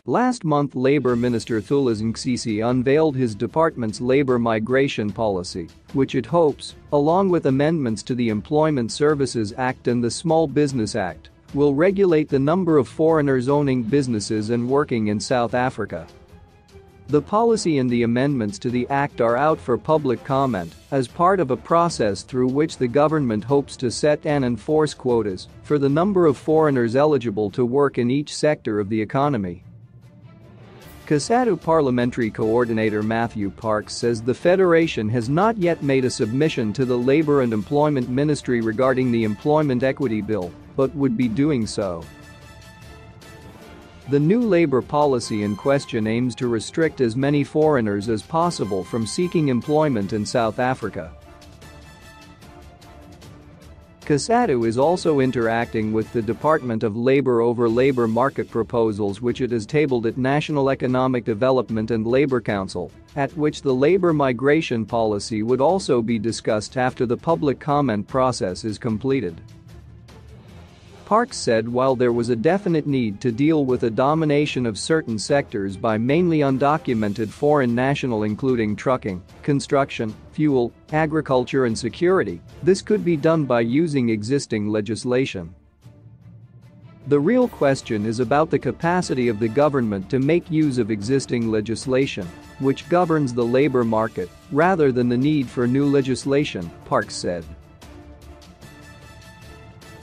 Last month, Labour Minister Thulas Nxesi unveiled his department's labour migration policy, which it hopes, along with amendments to the Employment Services Act and the Small Business Act, will regulate the number of foreigners owning businesses and working in South Africa. The policy and the amendments to the Act are out for public comment as part of a process through which the government hopes to set and enforce quotas for the number of foreigners eligible to work in each sector of the economy. COSATU Parliamentary Coordinator Matthew Parks says the Federation has not yet made a submission to the Labour and Employment Ministry regarding the Employment Equity Bill, but would be doing so. The new labour policy in question aims to restrict as many foreigners as possible from seeking employment in South Africa. COSATU is also interacting with the Department of Labour over labour market proposals which it has tabled at National Economic Development and Labour Council, at which the labour migration policy would also be discussed after the public comment process is completed. Parks said while there was a definite need to deal with a domination of certain sectors by mainly undocumented foreign nationals including trucking, construction, fuel, agriculture and security, this could be done by using existing legislation. The real question is about the capacity of the government to make use of existing legislation, which governs the labour market, rather than the need for new legislation, Parks said.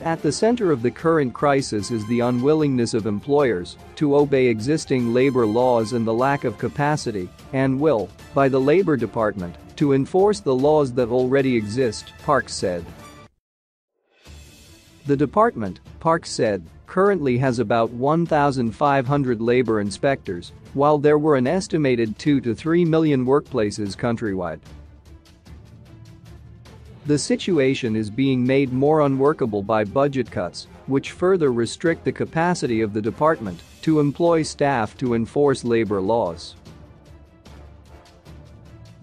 At the center of the current crisis is the unwillingness of employers to obey existing labor laws and the lack of capacity and will by the Labor Department to enforce the laws that already exist, Parks said. The department, Parks said, currently has about 1,500 labor inspectors, while there were an estimated 2 to 3 million workplaces countrywide. The situation is being made more unworkable by budget cuts, which further restrict the capacity of the department to employ staff to enforce labor laws.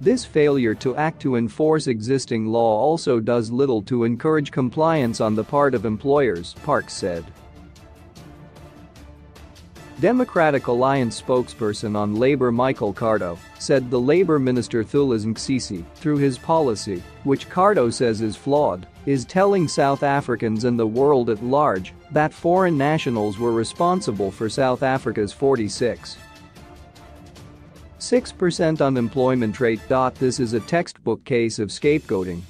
This failure to act to enforce existing law also does little to encourage compliance on the part of employers, Parks said. Democratic Alliance spokesperson on Labour Michael Cardo said the Labour Minister Thulas Nxesi, through his policy, which Cardo says is flawed, is telling South Africans and the world at large that foreign nationals were responsible for South Africa's 46.6% unemployment rate. This is a textbook case of scapegoating.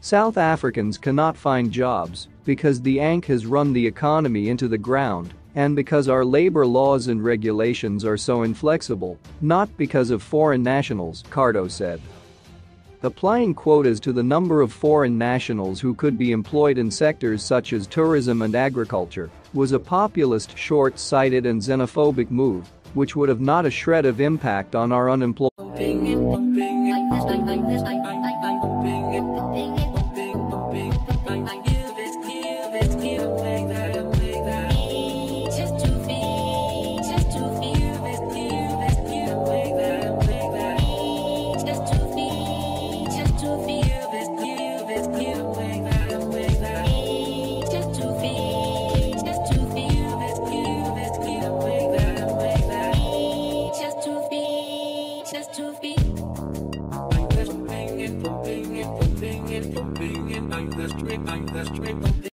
South Africans cannot find jobs because the ANC has run the economy into the ground and because our labor laws and regulations are so inflexible, not because of foreign nationals, Cardo said. Applying quotas to the number of foreign nationals who could be employed in sectors such as tourism and agriculture was a populist, short-sighted and xenophobic move, which would have not a shred of impact on our unemployment. I'm the street.